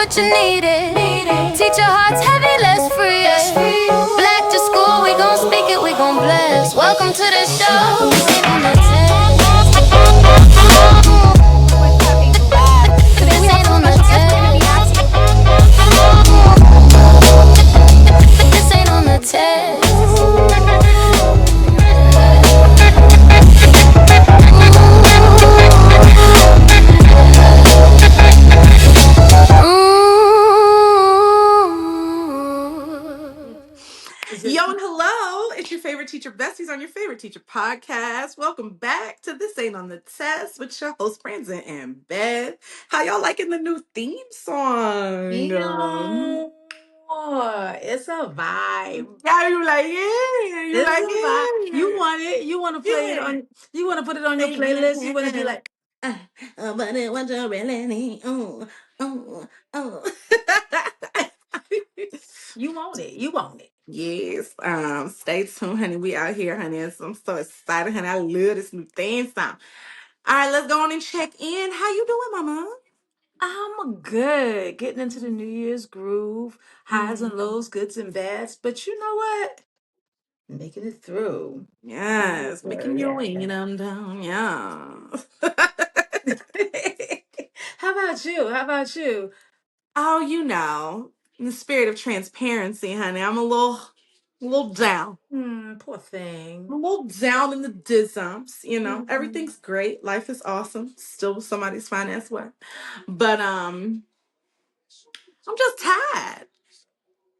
what you needed. Teach your hearts heavy, let's free it. Black to school, we gon' speak it, we gon' bless. Welcome to the show. This ain't on the test. This ain't on the test. This ain't on the test. Yo and hello, it's your favorite teacher besties on your favorite teacher podcast. Welcome back to This Ain't on the Test with your host Brandyn and Beth. How y'all liking the new theme song? Yeah, it's a vibe. Yeah, you like it? You It's like a vibe. You it? want it? You want to play it Yeah. on? You want to put it on your playlist? You want to be like, But it was a really oh. you want it? You want it? Yes. Stay tuned, honey. We out here, honey. I'm so excited, honey. I love this new theme song. All right, let's go on and check in. How you doing, Mama? I'm good. Getting into the New Year's groove, highs and lows, goods and bads. But you know what? Making it through. Making it Yes, through. making your Yeah. way down. Yeah. How about you? How about you? Oh, in the spirit of transparency, honey, I'm a little down. Poor thing. I'm a little down in the disums. Mhm. Everything's great. Life is awesome. Still somebody's finance way. But I'm just tired.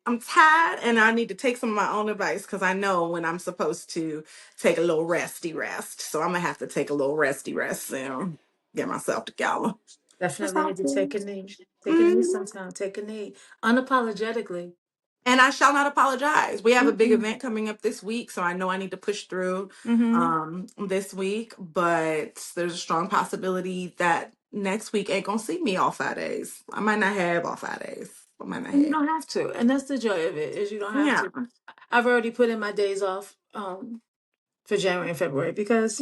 I'm tired and I need to take some of my own advice because I know when I'm supposed to take a little resty rest. So I'm gonna have to take a little resty rest soon. Get myself together. That's Definitely how need to I feel. take a knee. Take a knee Mhm. sometime. Take a knee. Unapologetically. And I shall not apologize. We have a big Mm-mm. event coming up this week, so I know I need to push through Mm-hmm. this week, but there's a strong possibility that next week ain't gonna see me all 5 days. I might not have all 5 days. I might not And you have. don't have to. And that's the joy of it, is you don't have Yeah. to. I've already put in my days off for January and February because,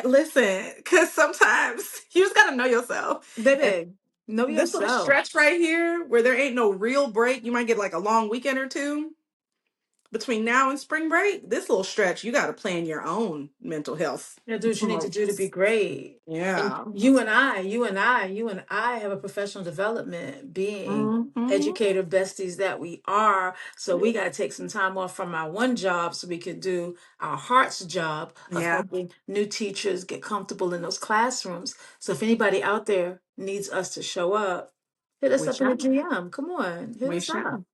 Listen, because sometimes you just gotta know yourself. And baby, know this little yourself. stretch right here, where there ain't no real break, you might get like a long weekend or two between now and spring break. This little stretch, you gotta plan your own mental health You do what you need to do to be moments. great. And Yeah. you and I have a professional development being Hmm. educator besties that we are. So we got to take some time off from our one job so we can do our heart's job of Yeah, helping new teachers get comfortable in those classrooms. So if anybody out there needs us to show up, hit us we up in the shall. GM. Come on, hit We us up. shall.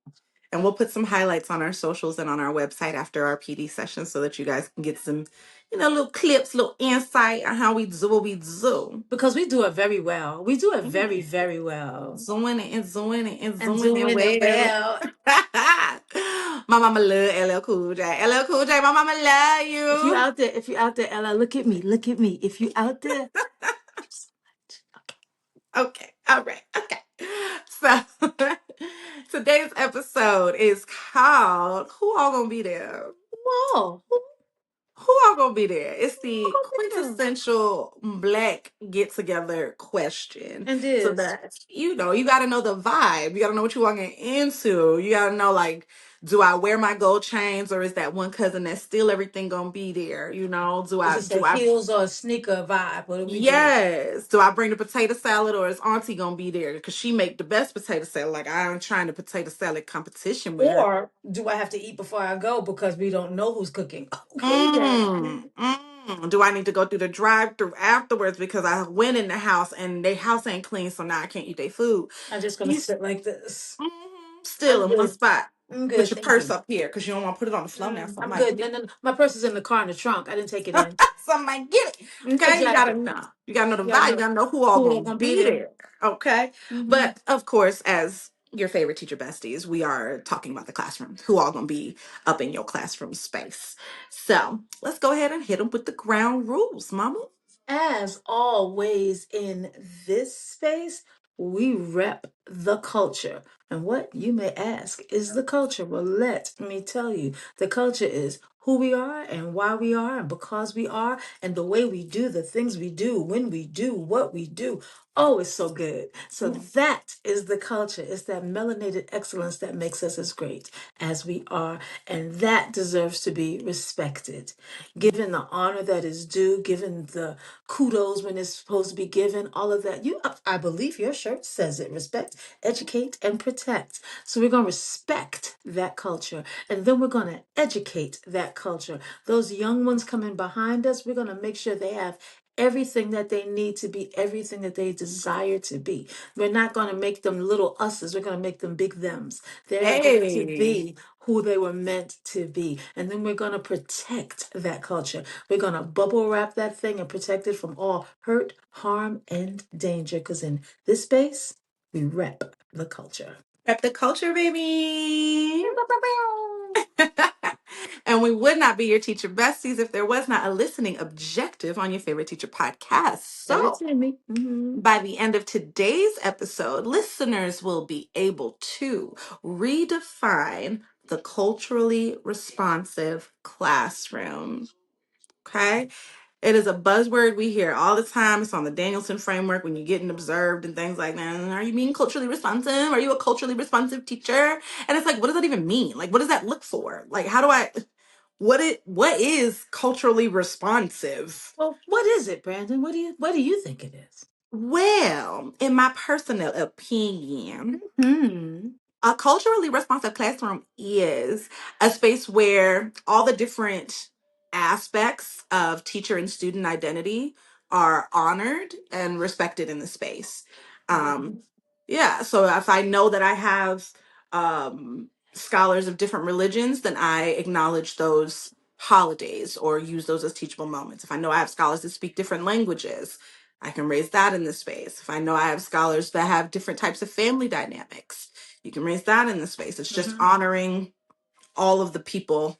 And we'll put some highlights on our socials and on our website after our PD session so that you guys can get some, little clips, little insight on how we do what we do. Because we do it very well. We do it very, Mm. very well. Zooming it and zooming it and And zooming it doing it well. well. My mama love LL Cool J. LL Cool J, my mama love you. If you out there, Ella, look at me, look at me. If you out there, Okay, all right, okay. So today's episode is called Who All Gonna Be There? whoa, Who all gonna be there? It's who the gonna be there? quintessential black get together question. And So this, that you gotta know the vibe. You gotta know what you're walking into. You gotta know, like, do I wear my gold chains or is that one cousin that's still everything gonna be there? Do is I this a do I heels or a sneaker vibe? What do we do? Yes. Do I bring the potato salad or is Auntie gonna be there? Because she make the best potato salad. Like, I ain't trying to potato salad competition with her. Or do I have to eat before I go because we don't know who's cooking? Okay, then. Do I need to go through the drive-through afterwards because I went in the house and their house ain't clean, so now I can't eat their food? I'm just gonna You sit like this. still I'm in one good. spot. I'm Put good. your Thank purse you. up here because you don't want to put it on the floor now. I'm Somebody good. get And then my purse is in the car in the trunk. I didn't take it in. somebody get it. Okay, you gotta Exactly. know. You gotta know the Y'all vibe. You know gotta know who all who are gonna gonna be be there. there. Okay, Mm-hmm. but of course, as your favorite teacher besties, we are talking about the classroom. Who all gonna be up in your classroom space? So let's go ahead and hit them with the ground rules, Mama. As always in this space, we rep the culture. And what you may ask is the culture? Well, let me tell you. The culture is who we are and why we are and because we are and the way we do the things we do, when we do what we do, Oh, it's so good. So that is the culture. It's that melanated excellence that makes us as great as we are. And that deserves to be respected. Given the honor that is due, given the kudos when it's supposed to be given, all of that. I believe your shirt says it. Respect, educate, and protect. So we're going to respect that culture. And then we're going to educate that culture. Those young ones coming behind us, we're going to make sure they have everything that they need to be everything that they desire to be. We're not going to make them little us's. We're going to make them big thems. They're going to Hey. be who they were meant to be. And then we're going to protect that culture. We're going to bubble wrap that thing and protect it from all hurt, harm, and danger. Because in this space, we rep the culture. Rep the culture, baby. And we would not be your teacher besties if there was not a listening objective on your favorite teacher podcast. Give it So, to me. Mhm. by the end of today's episode, listeners will be able to redefine the culturally responsive classroom. Okay? It is a buzzword we hear all the time. It's on the Danielson framework when you're getting observed and things like that. Are you being culturally responsive? Are you a culturally responsive teacher? And it's like, what does that even mean? Like, what does that look for? Like, how do I what is culturally responsive? Well, what is it, Brandon? What do you think it is? Well, in my personal opinion, Hmm. a culturally responsive classroom is a space where all the different aspects of teacher and student identity are honored and respected in the space. Um, yeah, so if I know that I have scholars of different religions, then I acknowledge those holidays or use those as teachable moments. If I know I have scholars that speak different languages, I can raise that in the space. If I know I have scholars that have different types of family dynamics, you can raise that in the space. It's just Hmm. honoring all of the people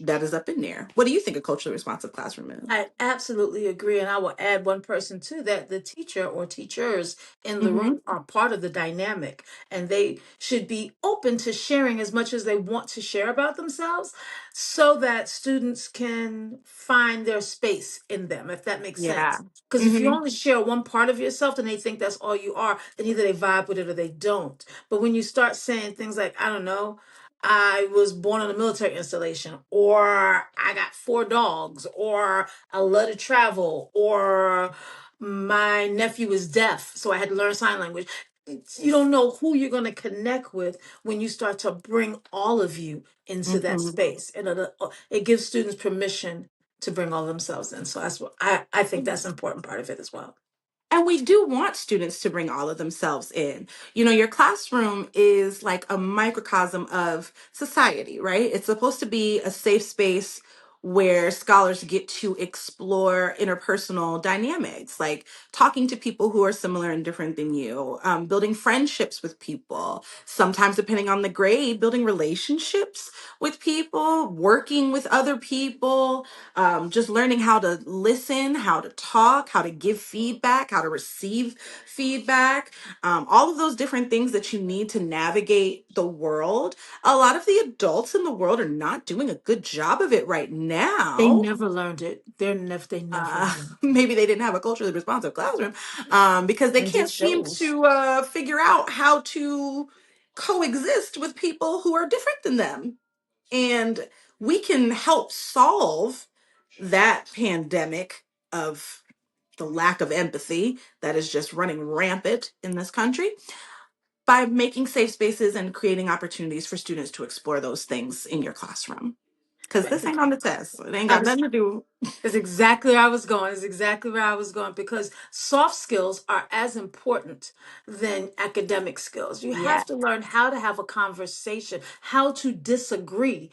that is up in there. What do you think a culturally responsive classroom is? I absolutely agree. And I will add one person too that the teacher or teachers in the Mm-hmm. room are part of the dynamic and they should be open to sharing as much as they want to share about themselves so that students can find their space in them, if that makes Yeah. sense. Because if you Mm-hmm. only share one part of yourself, then they think that's all you are, then either they vibe with it or they don't. But when you start saying things like, I don't know, I was born on a military installation, or I got four dogs, or I love to travel, or my nephew is deaf, so I had to learn sign language. You don't know who you're going to connect with when you start to bring all of you into that Mm-hmm. space. And it gives students permission to bring all themselves in. So that's what I think that's an important part of it as well. And we do want students to bring all of themselves in. You know, your classroom is like a microcosm of society, right? It's supposed to be a safe space where scholars get to explore interpersonal dynamics, like talking to people who are similar and different than you, building friendships with people, sometimes depending on the grade, building relationships with people, working with other people, just learning how to listen, how to talk, how to give feedback, how to receive feedback, all of those different things that you need to navigate the world. A lot of the adults in the world are not doing a good job of it right They now. never learned it. They never learned it. Maybe they didn't have a culturally responsive classroom because they And it can't seem shows. to figure out how to coexist with people who are different than them. And we can help solve that pandemic of the lack of empathy that is just running rampant in this country by making safe spaces and creating opportunities for students to explore those things in your classroom. Because this ain't on the test. It ain't I got was nothing to do. Is exactly where I was going. Is exactly where I was going because soft skills are as important than academic skills. You Yeah. have to learn how to have a conversation, how to disagree,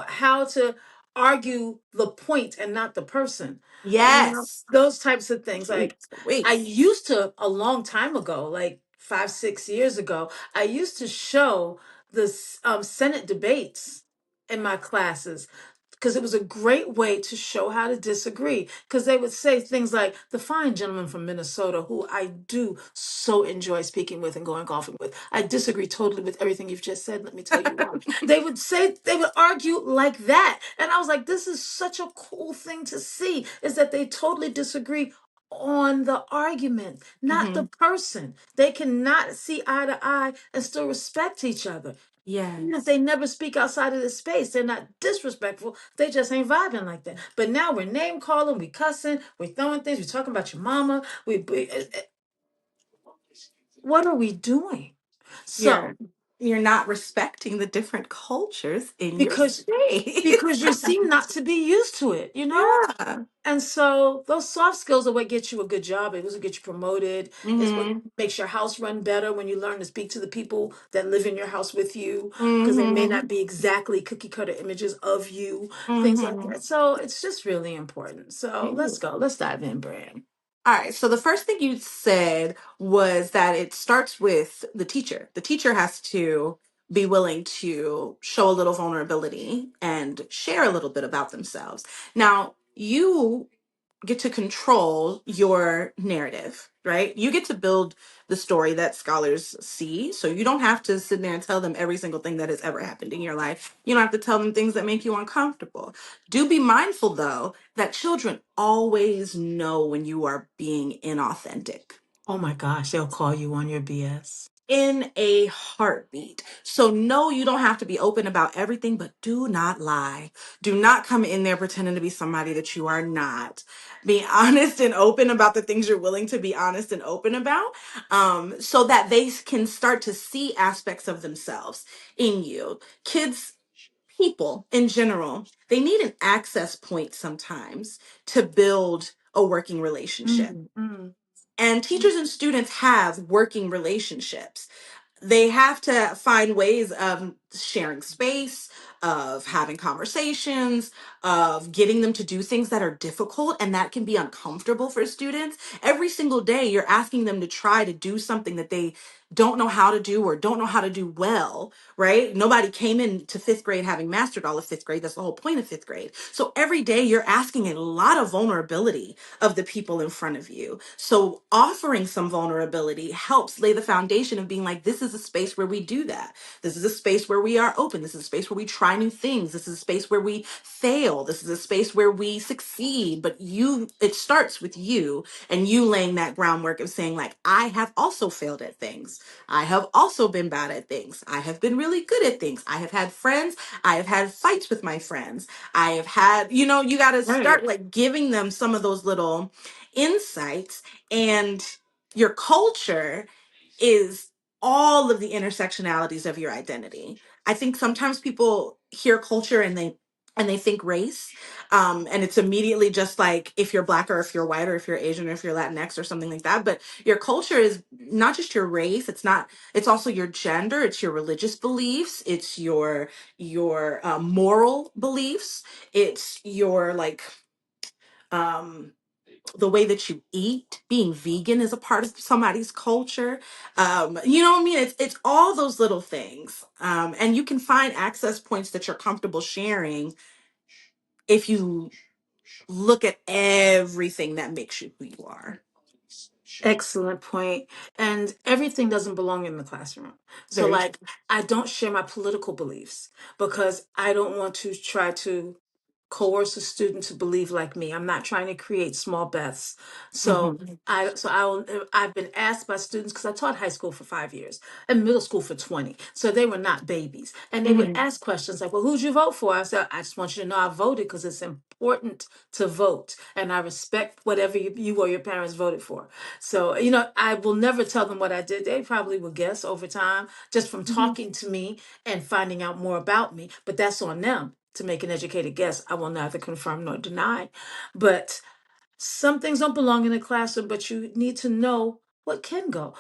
how to argue the point and not the person. Yes. Those types of things. Sweet. Like I Sweet. used to a long time ago, like 5, 6 years ago, I used to show the Senate debates in my classes because it was a great way to show how to disagree. Because they would say things like the fine gentleman from Minnesota, who I do so enjoy speaking with and going golfing with. I disagree totally with everything you've just said. Let me tell you why. They would argue like that. And I was like, this is such a cool thing to see is that they totally disagree on the argument, not the Mm-hmm. person. They cannot see eye to eye and still respect each other. Even if Yes. they never speak outside of this space, they're not disrespectful. They just ain't vibing like that. But now we're name calling, we cussing, we're throwing things, we're talking about your mama. What are we doing? So You're you're not respecting the different cultures in your because space. because you seem not to be used to it, you know? Yeah. And so those soft skills are what get you a good job. It was what get you promoted. It's what Mm-hmm. makes your house run better when you learn to speak to the people that live in your house with you, because they may Mm-hmm. not be exactly cookie cutter images of you, things like Mm-hmm. that. So it's just really important. So let's Yeah. go. Let's dive in, Brand. All right. So the first thing you said was that it starts with the teacher. The teacher has to be willing to show a little vulnerability and share a little bit about themselves. Now, you get to control your narrative, right? You get to build the story that scholars see. So you don't have to sit there and tell them every single thing that has ever happened in your life. You don't have to tell them things that make you uncomfortable. Do be mindful, though, that children always know when you are being inauthentic Oh my gosh, they'll call you on your BS. in a heartbeat. So, no, you don't have to be open about everything, but do not lie. Do not come in there pretending to be somebody that you are not. Be honest and open about the things you're willing to be honest and open about, so that they can start to see aspects of themselves in you. Kids, people in general, they need an access point sometimes to build a working relationship. Mm, mm. And teachers and students have working relationships. They have to find ways of sharing space, of having conversations, of getting them to do things that are difficult and that can be uncomfortable for students. Every single day, you're asking them to try to do something that they don't know how to do or don't know how to do well, right? Nobody came into fifth grade having mastered all of fifth grade. That's the whole point of fifth grade. So every day, you're asking a lot of vulnerability of the people in front of you. So offering some vulnerability helps lay the foundation of being like, this is a space where we do that. This is a space where we are open. This is a space where we try new things. This is a space where we fail. This is a space where we succeed. But it starts with you and you laying that groundwork of saying, like, I have also failed at things. I have also been bad at things. I have been really good at things. I have had friends. I have had fights with my friends. I have had, you got to Right. start like giving them some of those little insights. And your culture is all of the intersectionalities of your identity. I think sometimes people hear culture and they think race, and it's immediately just like if you're black or if you're white or if you're Asian or if you're Latinx or something like that. But your culture is not just your race. It's also your gender. It's your religious beliefs. It's your moral beliefs. It's your like um the way that you eat. Being vegan is a part of somebody's culture. You know what I mean? It's all those little things, and you can find access points that you're comfortable sharing if you look at everything that makes you who you are. Excellent point. And everything doesn't belong in the classroom. So, Very like, true. I don't share my political beliefs because I don't want to try to coerce a student to believe like me. I'm not trying to create small Beths. So, Hmm. I've been asked by students because I taught high school for 5 years and middle school for 20. So they were not babies. And they would Hmm. ask questions like, well, who'd you vote for? I said, I just want you to know I voted because it's important to vote. And I respect whatever you or your parents voted for. So, I will never tell them what I did. They probably will guess over time just from Hmm. talking to me and finding out more about me. But that's on them to make an educated guess. I will neither confirm nor deny. But some things don't belong in the classroom, but you need to know what can go.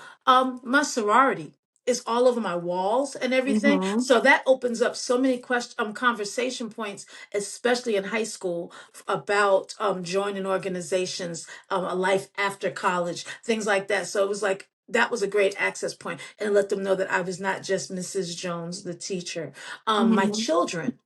My sorority is all over my walls and everything, Hmm. so that opens up so many conversation points, especially in high school, about joining organizations, a life after college, things like that. So it was like that was a great access point, and let them know that I was not just Mrs. Jones, the teacher. My Hmm. children,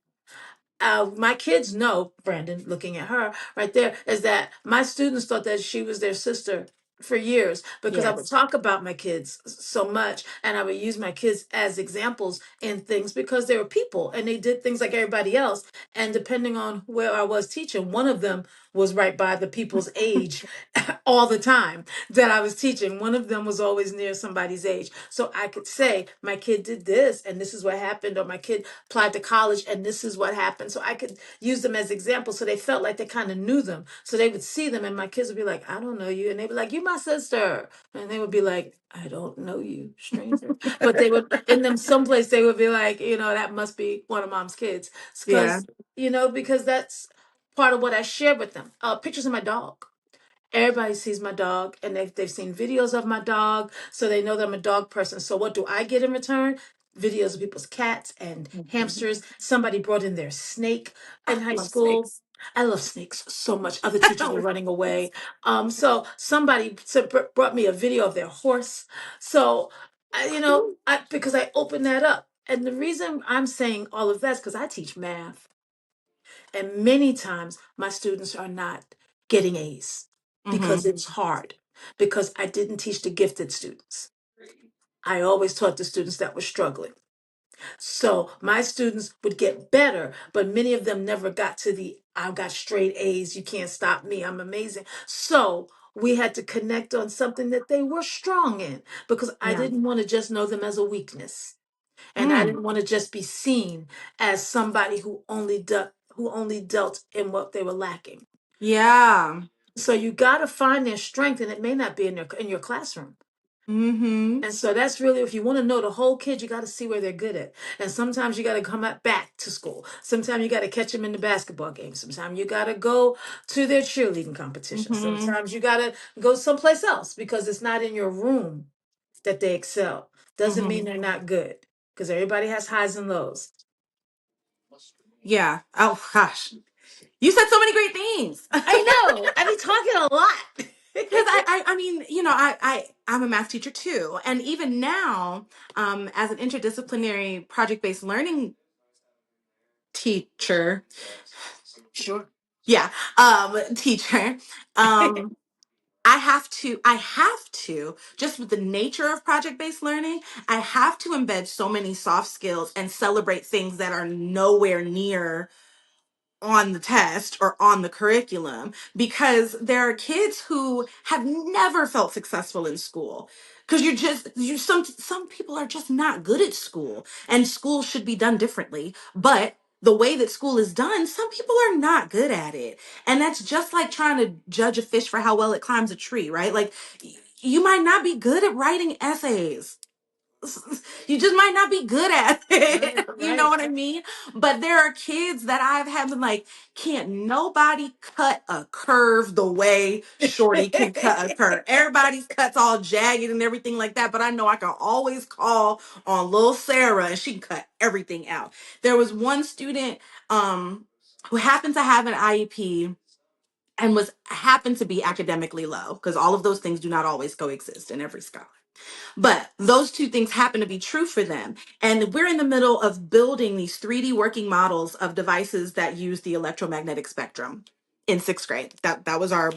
my kids know, Brandon, looking at her right there, is that my students thought that she was their sister for years because I would Yes. talk about my kids so much and I would use my kids as examples in things because they were people and they did things like everybody else. And depending on where I was teaching, one of them was right by the people's age all the time that I was teaching. One of them was always near somebody's age. So I could say, my kid did this and this is what happened, or my kid applied to college and this is what happened. So I could use them as examples. So they felt like they kind of knew them. So they would see them and my kids would be like, I don't know you. And they'd be like, you my sister. And they would be like, I don't know you, stranger. But they would, in them someplace, they would be like, that must be one of mom's kids. Yeah. Because, because that's part of what I shared with them. Pictures of my dog. Everybody sees my dog and they've seen videos of my dog, so they know that I'm a dog person. So what do I get in return? Videos of people's cats and Mhm. hamsters. Somebody brought in their snake I in high love school. snakes. I love snakes so much. Other teachers were running away. So somebody brought me a video of their horse. So, because I opened that up. And the reason I'm saying all of that is because I teach math. And many times my students are not getting A's because Mm-hmm. it's hard, because I didn't teach the gifted students. I always taught the students that were struggling. So my students would get better, but many of them never got to the I got straight A's, you can't stop me, I'm amazing. So we had to connect on something that they were strong in because I Yeah. didn't want to just know them as a weakness. And I Mm. didn't want to just be seen as somebody who only dealt in what they were lacking. Yeah. So you got to find their strength, and it may not be in your classroom. Mm-hmm. And so that's really, if you want to know the whole kid, you got to see where they're good at. And sometimes you got to back to school. Sometimes you got to catch them in the basketball game. Sometimes you got to go to their cheerleading competition. Mm-hmm. Sometimes you got to go someplace else because it's not in your room that they excel. Doesn't Mm-hmm. mean they're not good because everybody has highs and lows. Yeah. Oh gosh. You said so many great things. I know. I be talking a Because lot. I mean, I'm a math teacher too. And even now, as an interdisciplinary project-based learning teacher, Sure. yeah, teacher, um, I have to, just with the nature of project-based learning, I have to embed so many soft skills and celebrate things that are nowhere near on the test or on the curriculum, because there are kids who have never felt successful in school, because some people are just not good at school, and school should be done differently, but the way that school is done, some people are not good at it. And that's just like trying to judge a fish for how well it climbs a tree, right? Like, you might not be good at writing essays. You just might not be good at Right, it. You know right. what I mean? But there are kids that I've had been like, can't nobody cut a curve the way Shorty can cut a curve. Everybody's cuts all jagged and everything like that. But I know I can always call on little Sarah and she can cut everything out. There was one student who happened to have an IEP and was happened to be academically low, because all of those things do not always coexist in every scholar. But those two things happen to be true for them. And we're in the middle of building these 3D working models of devices that use the electromagnetic spectrum in sixth grade. That was our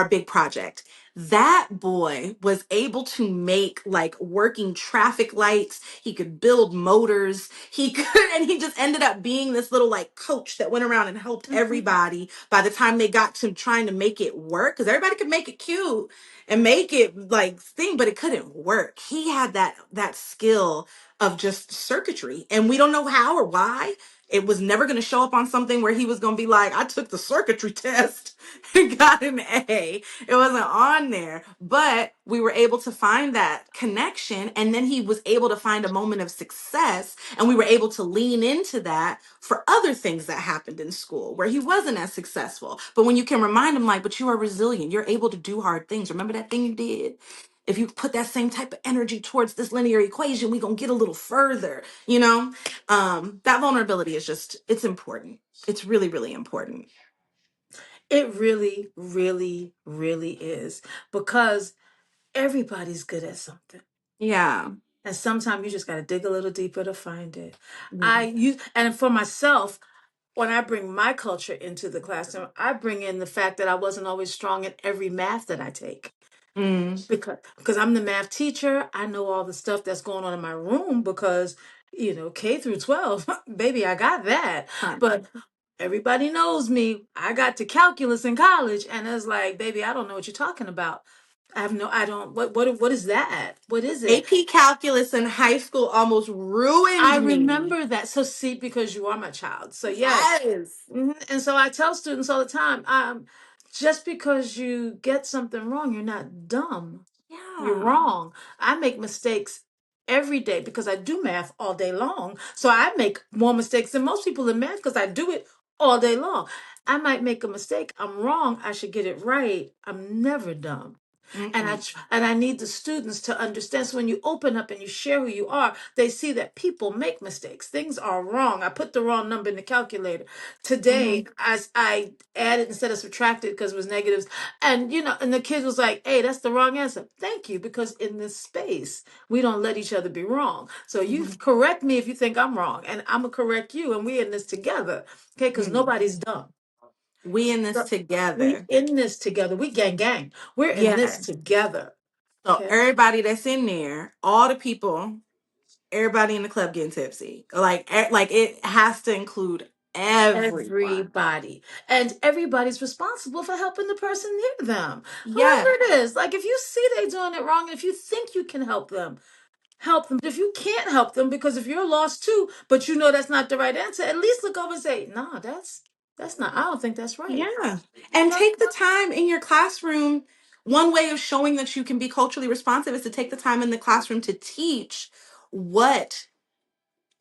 big project. That boy was able to make like working traffic lights. He could build motors. He could, and he just ended up being this little like coach that went around and helped Mhm. everybody by the time they got to trying to make it work. Because everybody could make it cute and make it like thing, but it couldn't work. He had that skill of just circuitry, and we don't know how or why. It was never going to show up on something where he was going to be like, I took the circuitry test and got an A. It wasn't on there, but we were able to find that connection, and then he was able to find a moment of success, and we were able to lean into that for other things that happened in school where he wasn't as successful. But when you can remind him, like, but you are resilient, you're able to do hard things. Remember that thing you did? If you put that same type of energy towards this linear equation, we gonna get a little further, you know? That vulnerability is just, it's important. It's really, really important. It really, really, really is because everybody's good at something. Yeah. And sometimes you just got to dig a little deeper to find it. Yeah. And for myself, when I bring my culture into the classroom, I bring in the fact that I wasn't always strong in every math that I take. Mm. Because I'm the math teacher, I know all the stuff that's going on in my room because, K through 12, baby, I got that. But Honey. Everybody knows me. I got to calculus in college, and it's like, baby, I don't know what you're talking about. I don't. What is that? What is it? AP calculus in high school almost I ruined me. remember that. So see, because you are my child. So yes. Yes. And so I tell students all the time, just because you get something wrong, you're not dumb. You're Yeah. wrong. I make mistakes every day because I do math all day long. So I make more mistakes than most people in math because I do it all day long. I might make a mistake. I'm wrong. I should get it right. I'm never dumb. Mm-mm. And I need the students to understand. So when you open up and you share who you are, they see that people make mistakes. Things are wrong. I put the wrong number in the calculator Mm-hmm. today. As I added instead of subtracted because it was negatives, and and the kid was like, "Hey, that's the wrong answer." Thank you, because in this space we don't let each other be wrong. So you Mm-hmm. correct me if you think I'm wrong, and I'm gonna correct you, and we're in this together, okay? Because Mm. nobody's dumb. We in this So we together. in this together. We gang. We're in this Yes. together. So Okay. everybody that's in there, all the people, everybody in the club getting tipsy. Like it has to include everyone. Everybody. And everybody's responsible for helping the person near them. Whoever Yeah. it is. Like if you see they're doing it wrong, and if you think you can help them, help them. But if you can't help them, because if you're lost too, but you know that's not the right answer, at least look over and say, nah, that's not, I don't think that's right. Yeah. You And know? take the time in your classroom. One way of showing that you can be culturally responsive is to take the time in the classroom to teach what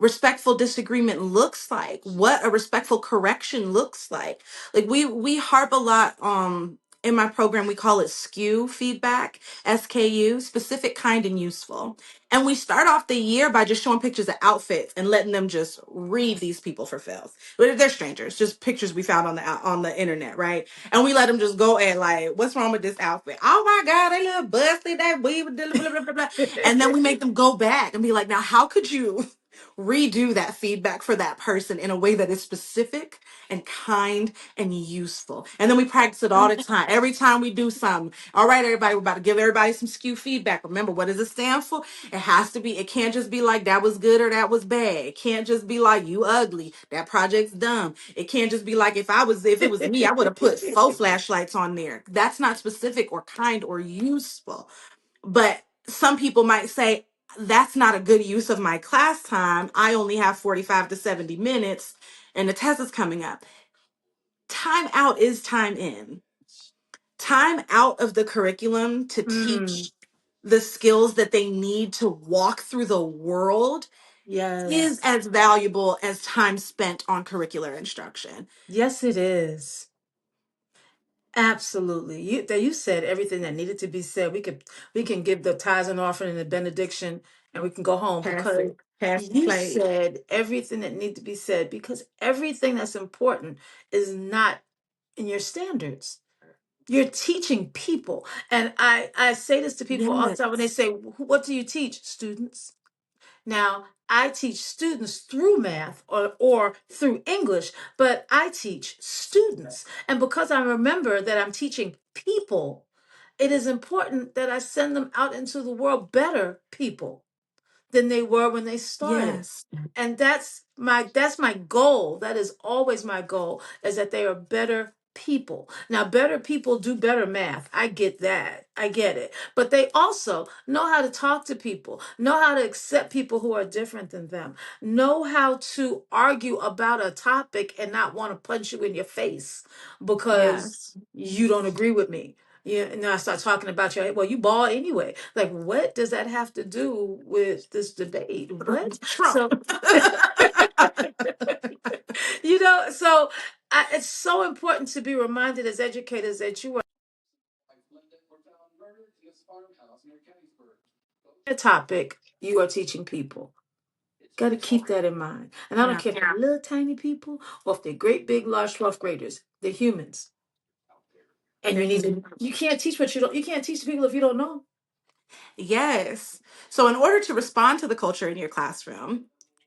respectful disagreement looks like, what a respectful correction looks like we harp a lot in my program. We call it SKU feedback, SKU, specific, kind, and useful. And we start off the year by just showing pictures of outfits and letting them just read these people for filth. But they're strangers, just pictures we found on the internet, right? And we let them just go and like, what's wrong with this outfit? Oh my god, they look busty, that we blah, blah, blah, blah, blah. And then we make them go back and be like, now how could you redo that feedback for that person in a way that is specific and kind and useful. And then we practice it all the time. Every time we do something. All right, everybody, we're about to give everybody some skew feedback. Remember, what does it stand for? It can't just be like that was good or that was bad. It can't just be like you ugly. That project's dumb. It can't just be like if it was me, I would have put 4 flashlights on there. That's not specific or kind or useful. But some people might say, that's not a good use of my class time. I only have 45 to 70 minutes and the test is coming up. Time out is time in. Time out of the curriculum to Mm, teach the skills that they need to walk through the world is yes. as valuable as time spent on curricular instruction. Yes, it is. Absolutely. You said everything that needed to be said. We can give the tithes and offering and the benediction, and we can go home, Pass because it. Pass the you plate. said everything that needed to be said, because everything that's important is not in your standards. You're teaching people. And I say this to people all the time when they Yes. say, "What do you teach?" Students. Now, I teach students through math or through English, but I teach students. And because I remember that I'm teaching people, it is important that I send them out into the world better people than they were when they started. Yes. And that's my goal. That is always my goal, is that they are better people. Now, better people do better math. I get that. I get it. But they also know how to talk to people, know how to accept people who are different than them, know how to argue about a topic and not want to punch you in your face because Yes. you don't agree with me. Yeah, and then I start talking about you. Well, you bald anyway. Like, what does that have to do with this debate? What? Trump. So, so it's so important to be reminded as educators that you are a topic, you are teaching people. Got to keep that in mind. And I don't Yeah. care if they're little tiny people or if they're great, big, large, 12th graders. They're humans. And They're human. you can't teach what you don't, you can't teach people if you don't know. Yes. So, in order to respond to the culture in your classroom,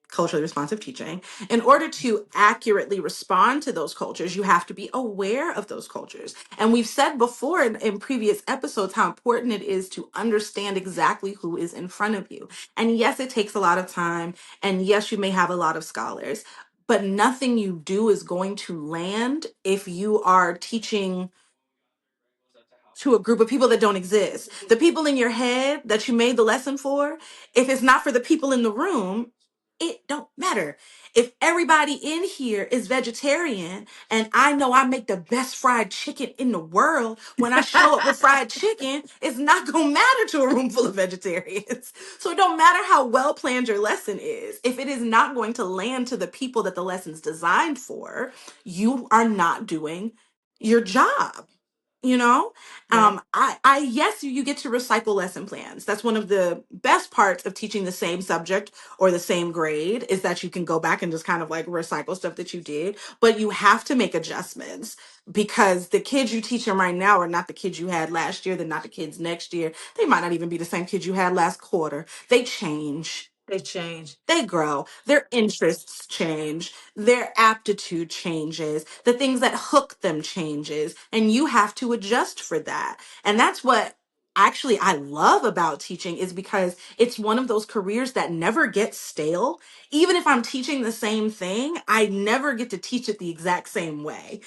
culturally responsive teaching, in order to accurately respond to those cultures, you have to be aware of those cultures. And we've said before in previous episodes how important it is to understand exactly who is in front of you. And yes, it takes a lot of time. And yes, you may have a lot of scholars. but nothing you do is going to land if you are teaching to a group of people that don't exist. The people in your head that you made the lesson for, if it's not for the people in the room, it don't matter. If everybody in here is vegetarian and I know I make the best fried chicken in the world, when I show up with fried chicken, it's not going to matter to a room full of vegetarians. So it don't matter how well planned your lesson is. If it is not going to land to the people that the lesson's designed for, you are not doing your job. You know, Right. yes, you get to recycle lesson plans. That's one of the best parts of teaching the same subject or the same grade, is that you can go back and just kind of like recycle stuff that you did, but you have to make adjustments because the kids you teach them right now are not the kids you had last year. They're not the kids next year. They might not even be the same kids you had last quarter. They change. They change. They grow, their interests change, their aptitude changes, the things that hook them changes, and you have to adjust for that. And that's what actually I love about teaching, is because it's one of those careers that never gets stale. Even if I'm teaching the same thing, I never get to teach it the exact same way,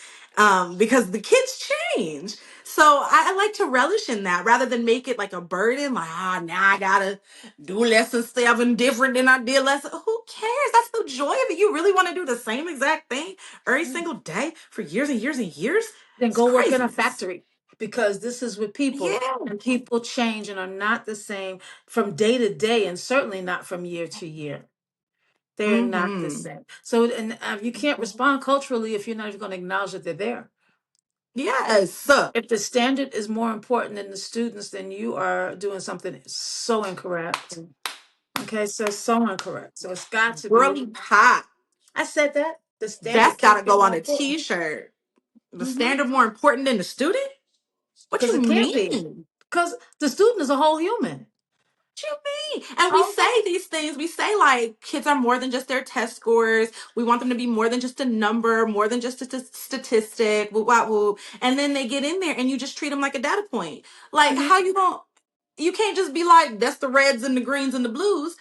because the kids change. So I like to relish in that rather than make it like a burden, like, now I gotta do lesson 7 different than I did lesson. Who cares? That's the joy of it. You really want to do the same exact thing every single day for years and years and years? Then It's go work in a craziness. factory, because this is with people, Yeah. and people change and are not the same from day to day, and certainly not from year to year. They're not the Mm-hmm. same. So, and you can't respond culturally if you're not even going to acknowledge that they're there. Yes. If the standard is more important than the students, then you are doing something so incorrect. Okay, so so incorrect. So it's got to be. Really pop. I said that the That's standard got to can't be go more on a important. t-shirt. The standard more important than the student? What Because you it can't be. mean? Because the student is a whole human. What you mean? And we Okay. say these things. We say like kids are more than just their test scores. We want them to be more than just a number, more than just a statistic. Woo, wah, woo. And then they get in there, and you just treat them like a data point. Like, Mhm. how you going? You can't just be like, that's the reds and the greens and the blues.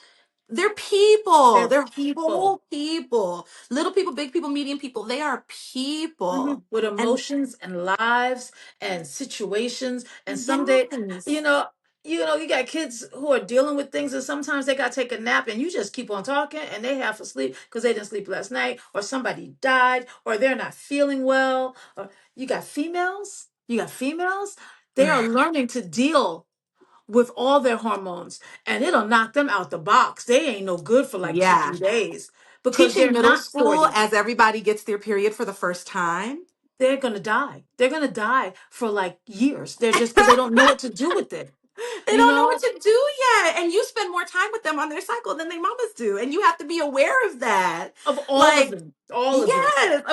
They're people. They're They're people. whole people. Little people, big people, medium people. They are people. With And emotions and lives and situations. And someday, you yes. know, you got kids who are dealing with things, and sometimes they got to take a nap, and you just keep on talking, and they half asleep because they didn't sleep last night, or somebody died, or they're not feeling well. Or you got females. You got females. They are learning to deal with all their hormones, and it'll knock them out the box. They ain't no good for like two, Yeah. 3 days because Teaching they're middle not school 40. as everybody gets their period for the first time. They're gonna die. They're gonna die for like years. They're just because they don't know what to do with it. They You don't know what know, to do yet. And you spend more time with them on their cycle than their mamas do. And you have to be aware of that. of all of Like, them, all of them. yes,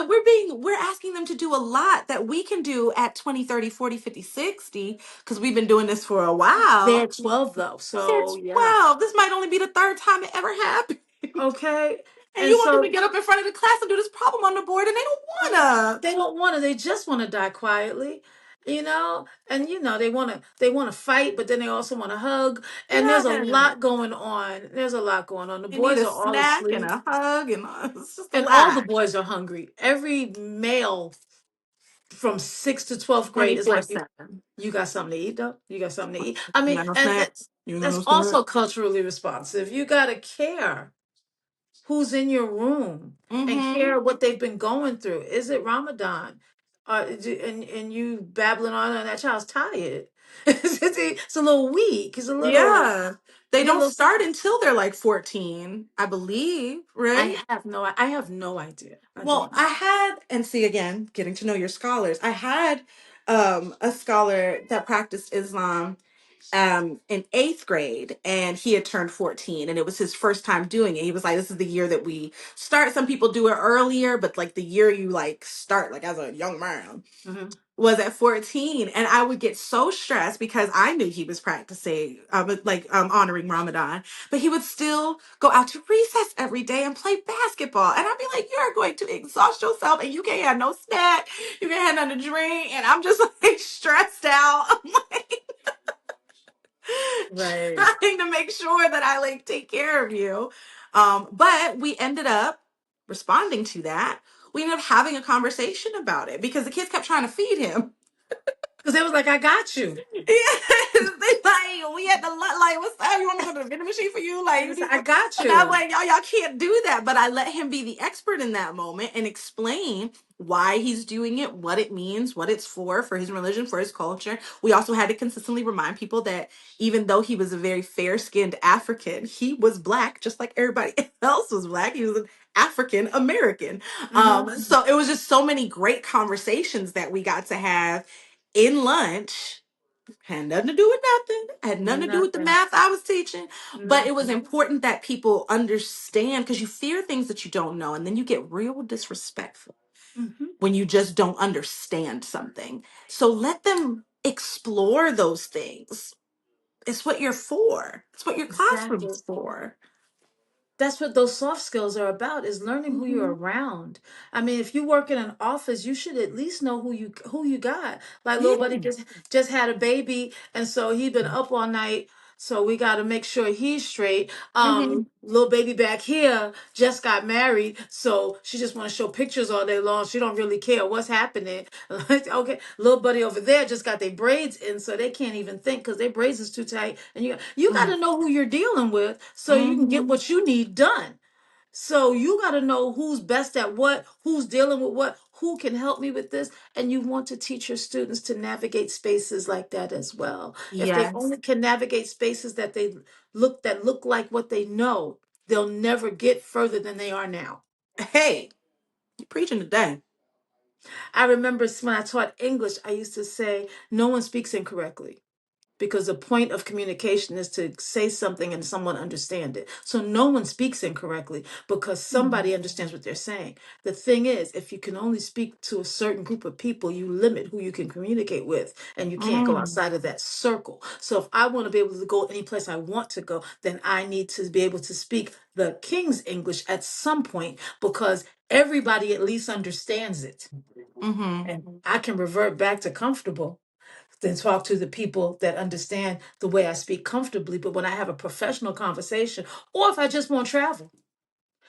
we're asking them to do a lot that we can do at 20, 30, 40, 50, 60, because we've been doing this for a They're while. 12 though, They're so yeah. 12. This might only be the third time it ever happened. Okay, And and you want them to so get up in front of the class and do this problem on the board, and they don't wanna. they don't want to. They just want to die quietly. And they want to fight, but then they also want to hug. And there's a Yeah. lot going on. There's a lot going on. The They need boys a are all snack and asleep, a hug, and it's just a and all the lot. boys are hungry. Every male from 6th to 12th grade is like, you 24/7. you got something to eat though? You got something to eat? I You mean, got no and snacks? You ain't got that's no snacks? also culturally responsive. You got to care who's in your room and Mm-hmm. care what they've been going through. Is it Ramadan? And you babbling on, and that child's tired. It's a little weak. It's a little, Yeah. They you don't know, start until they're like 14, I believe, right? I have no idea. I Well, don't know. I had, and see again, getting to know your scholars. I had a scholar that practiced Islam in 8th grade, and he had turned 14, and it was his first time doing it. He was like, this is the year that we start. Some people do it earlier, but like the year you like start like as a young man Hmm. was at 14. And I would get so stressed because I knew he was practicing honoring Ramadan, but he would still go out to recess every day and play basketball, and I'd be like, you're going to exhaust yourself, and you can't have no snack, you can't have nothing to drink, and I'm just like stressed out. I'm like Right. trying to make sure that I like take care of you. But we ended up responding to that, we ended up having a conversation about it because the kids kept trying to feed him. Because they was like, I got you. Yes, they like we had to like, what's up? You want me to go to the vending machine for you? Like, They you was need like, I some. got And I'm you. like, y'all can't do that. But I let him be the expert in that moment and explain why he's doing it, what it means, what it's for his religion, for his culture. We also had to consistently remind people that even though he was a very fair-skinned African, he was black, just like everybody else was black. He was an African American. Mm-hmm. So it was just so many great conversations that we got to have in lunch. Had nothing to do with nothing. Had nothing to do with the Nothing. math I was teaching. But it was Nothing. important that people understand because you fear things that you don't know. And then you get real disrespectful Mm-hmm. when you just don't understand something. So let them explore those things. It's what you're for. It's what your Exactly. classroom's for. That's what those soft skills are about, is learning who you're Mhm. around. I mean, if you work in an office, you should at least know who you got. Like Yeah. little buddy just had a baby, and so he been up all night. So we got to make sure he's straight. Hmm. Little baby back here just got married, so she just want to show pictures all day long. She don't really care what's happening. Like, okay, little buddy over there just got their braids in, so they can't even think because their braids is too tight. And you got to know who you're dealing with so you can get Hmm. what you need done. So you got to know who's best at what, who's dealing with what, who can help me with this. And you want to teach your students to navigate spaces like that as well. If they Yes. only can navigate spaces that look like what they know, they'll never get further than they are now. Hey, you're preaching today. I remember when I taught English, I used to say, no one speaks incorrectly, because the point of communication is to say something and someone understand it. So no one speaks incorrectly because somebody understands what they're saying. The thing is, if you can only speak to a certain group of people, you limit who you can communicate with, and you can't go Mm. outside of that circle. So if I want to be able to go any place I want to go, then I need to be able to speak the King's English at some point, because everybody at least understands it. Hmm. And I can revert back to comfortable, then talk to the people that understand the way I speak comfortably. But when I have a professional conversation, or if I just want to travel,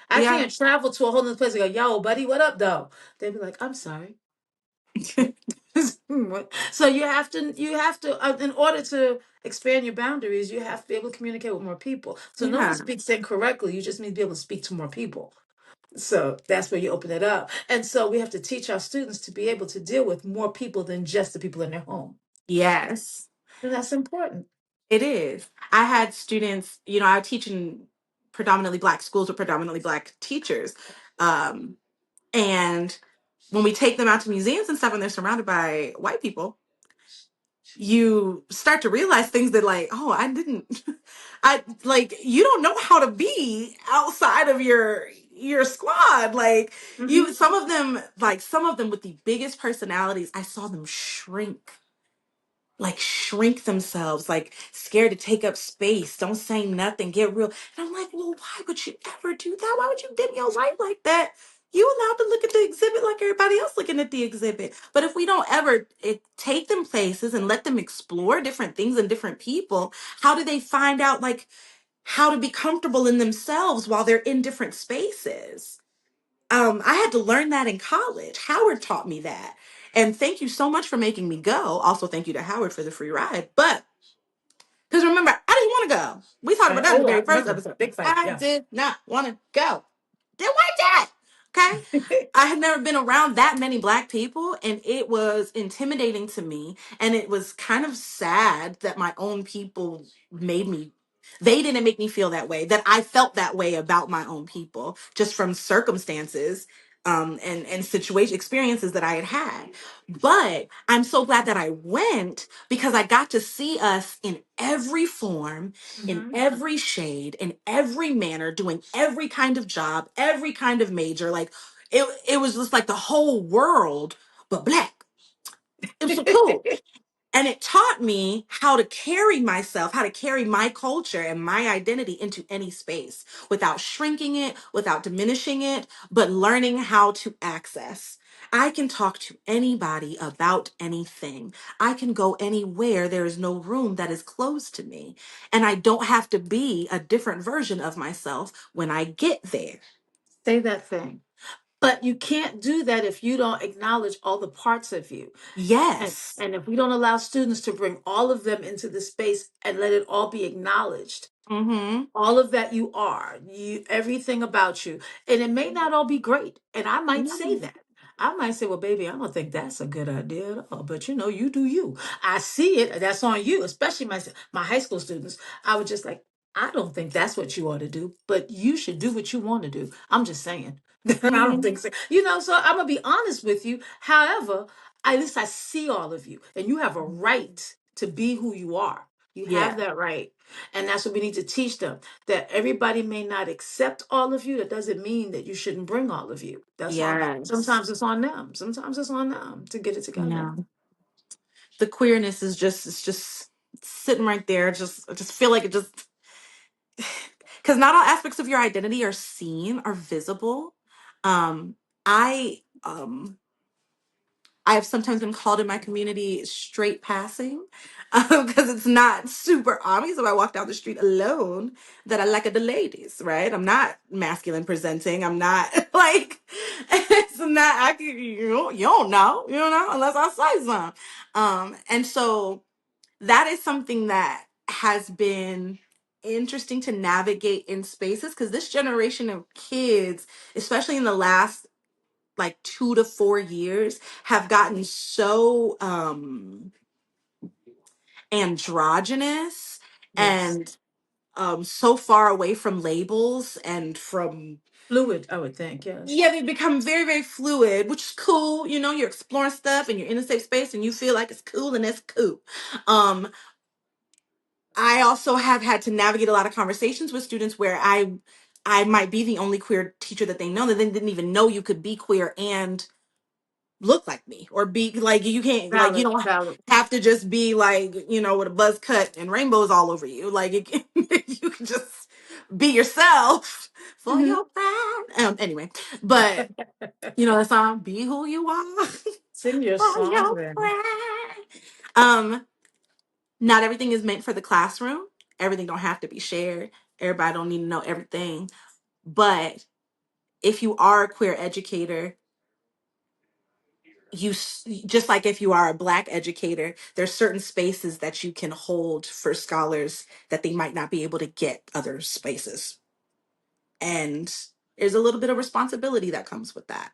I Yeah. can't travel to a whole nother place and go, yo, buddy, what up, though? They'd be like, I'm sorry. What? So you have to, in order to expand your boundaries, you have to be able to communicate with more people. So no one Yeah. speaks incorrectly. You just need to be able to speak to more people. So that's where you open it up. And so we have to teach our students to be able to deal with more people than just the people in their home. Yes. And that's important. It is. I had students, I teach in predominantly black schools with predominantly black teachers. Um, and when we take them out to museums and stuff and they're surrounded by white people, you start to realize things that like, oh, I didn't I like you don't know how to be outside of your squad. Like Hmm. some of them with the biggest personalities, I saw them shrink themselves, like scared to take up space, don't say nothing, get real. And I'm like, well, why would you ever do that? Why would you dim your light like that? You allowed to look at the exhibit like everybody else looking at the exhibit. But if we don't ever take them places and let them explore different things and different people, how do they find out like how to be comfortable in themselves while they're in different spaces? I had to learn that in college. Howard taught me that. And thank you so much for making me go. Also, thank you to Howard for the free ride. But because remember, I didn't want to go. We talked about that in the Oh, I very first remember. episode. Big fight. I Yeah. did not want to go. Didn't want that. Okay. I had never been around that many black people, and it was intimidating to me. And it was kind of sad that my own people they didn't make me feel that way, that I felt that way about my own people just from circumstances and situation experiences that I had had. But I'm so glad that I went because I got to see us in every form, in Hmm. every shade, in every manner, doing every kind of job, every kind of major. Like it was just like the whole world, but black. It was so cool. And it taught me how to carry myself, how to carry my culture and my identity into any space without shrinking it, without diminishing it, but learning how to access. I can talk to anybody about anything. I can go anywhere. There is no room that is closed to me. And I don't have to be a different version of myself when I get there. Say that thing. But you can't do that if you don't acknowledge all the parts of you. And, Yes. and if we don't allow students to bring all of them into the space and let it all be acknowledged, Mm-hmm. all of that you are, you everything about you. And it may not all be great. And I might say No. that. I might say, well, baby, I don't think that's a good idea at all. But you do you. I see it. That's on you, especially my high school students. I would just like, I don't think that's what you ought to do, but you should do what you want to do. I'm just saying. I don't Mm-hmm. think so. So I'm gonna be honest with you. However, at least I see all of you, and you have a right to be who you are. You have Yeah. that right. And that's what we need to teach them, that everybody may not accept all of you. That doesn't mean that you shouldn't bring all of you. That's on, Yes. sometimes it's on them. Sometimes it's on them to get it together. Yeah. The queerness is just, it's just sitting right there. Just, I just feel like it just, because not all aspects of your identity are seen, are visible. Um, I I have sometimes been called in my community straight passing because it's not super obvious if I walk down the street alone that I like the ladies, right? I'm not masculine presenting. I'm not like, it's not, you don't know, unless I say something. And so that is something that has been interesting to navigate in spaces because this generation of kids, especially in the last like 2 to 4 years, have gotten so androgynous Yes. and so far away from labels and from, Fluid, I would think. Yes. yeah, they've become very, very fluid, which is cool. You're exploring stuff and you're in a safe space and you feel like it's cool, and that's cool. um I also have had to navigate a lot of conversations with students where I might be the only queer teacher that they know, that they didn't even know you could be queer and look like me, or be like, you can't, like, you Valid, don't valid. have to just be like, with a buzz cut and rainbows all over you. Like, you can just be yourself for Mhm. your pride. Anyway, but the song "Be Who You Are" Sing your for song your then. pride. Um, Not everything is meant for the classroom. Everything don't have to be shared. Everybody don't need to know everything. But if you are a queer educator, just like if you are a black educator, there's certain spaces that you can hold for scholars that they might not be able to get other spaces. And there's a little bit of responsibility that comes with that.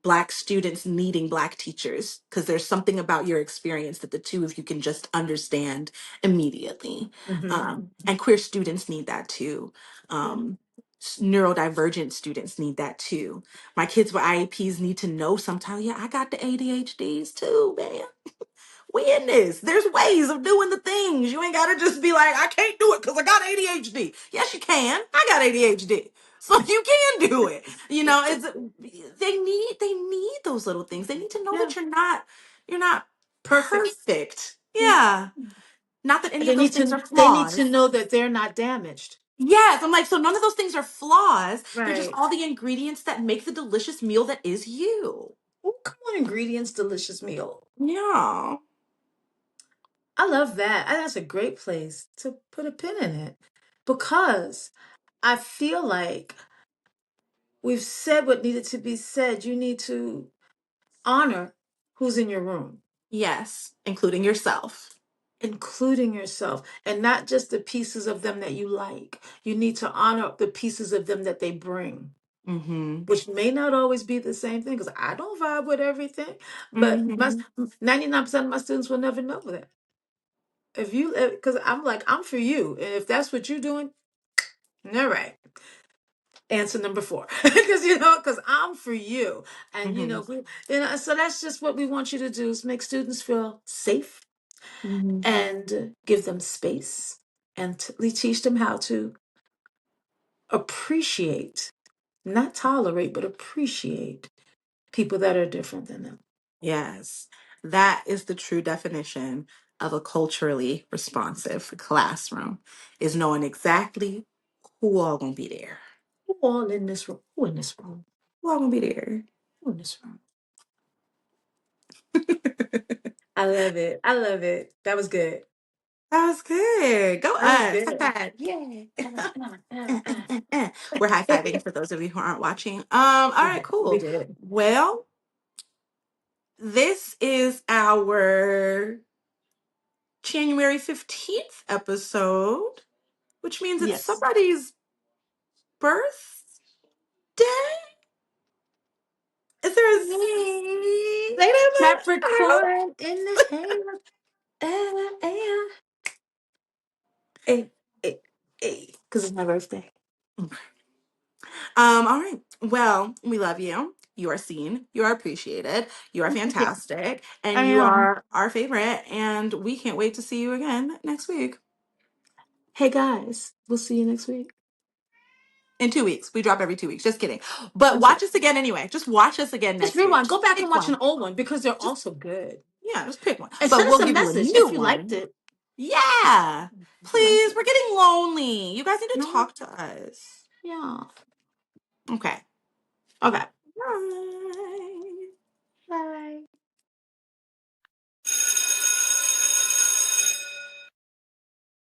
Black students needing Black teachers, because there's something about your experience that the two of you can just understand immediately. Hmm. And queer students need that too. Neurodivergent students need that too. My kids with IEPs need to know sometimes, yeah, I got the ADHDs too, man. We in this. There's ways of doing the things. You ain't gotta just be like, I can't do it because I got ADHD. Yes, you can. I got ADHD. So you can do it. It's they need those little things. They need to know Yeah. that you're not Perfect. perfect. Mhm. Yeah. Not that any They of those need things to are they need to flaws. know that they're not damaged. Yes, I'm like, so none of those things are flaws. They're just Right. all the ingredients that make the delicious meal that is you. Oh, come on, ingredients, delicious meal. Yeah. I love that. That's a great place to put a pin in it because I feel like we've said what needed to be said. You need to honor who's in your room, Yes, including yourself. including yourself, and not just the pieces of them that you like. You need to honor the pieces of them that they bring, Mm-hmm. which may not always be the same thing because I don't vibe with everything, but Mm-hmm. 99% of my students will never know that. If you, because I'm like, I'm for you. And if that's what you're doing, all right. Answer number four. Because I'm for you. And, Mm-hmm. so that's just what we want you to do is make students feel safe Mm-hmm. and give them space and we teach them how to appreciate, not tolerate, but appreciate people that are different than them. Yes, that is the true definition of a culturally responsive classroom, is knowing exactly who all gonna be there. Who all in this room? Who in this room? Who all gonna be there? Who in this room? I love it. I love it. That was good. That was good. Go That was us. High good. five. Yay. We're high fiving for those of you who aren't watching. All right, We cool. did. Well, this is our January 15th episode, which means it's Yes. somebody's birthday. Is there a late in the I don't Capricorn in the air. Air. Hey, hey, hey. Because it's my birthday. know. All right. Well, we love you. You are seen. You are appreciated. You are fantastic. I And you am. are our favorite. And we can't wait to see you again next week. Hey guys, we'll see you next week. In 2 weeks. We drop every 2 weeks. Just kidding. But I'm sorry. watch us again anyway. Just watch us again Just next week. rewind. Go Just back and pick watch an one. old one because they're Just, also good. yeah, just pick one. And But send us we'll a give you a message new if you liked one. it. Yeah. If you liked Please. it. We're getting lonely. You guys need to No? talk to us. Yeah. Okay. Okay. Bye. Bye.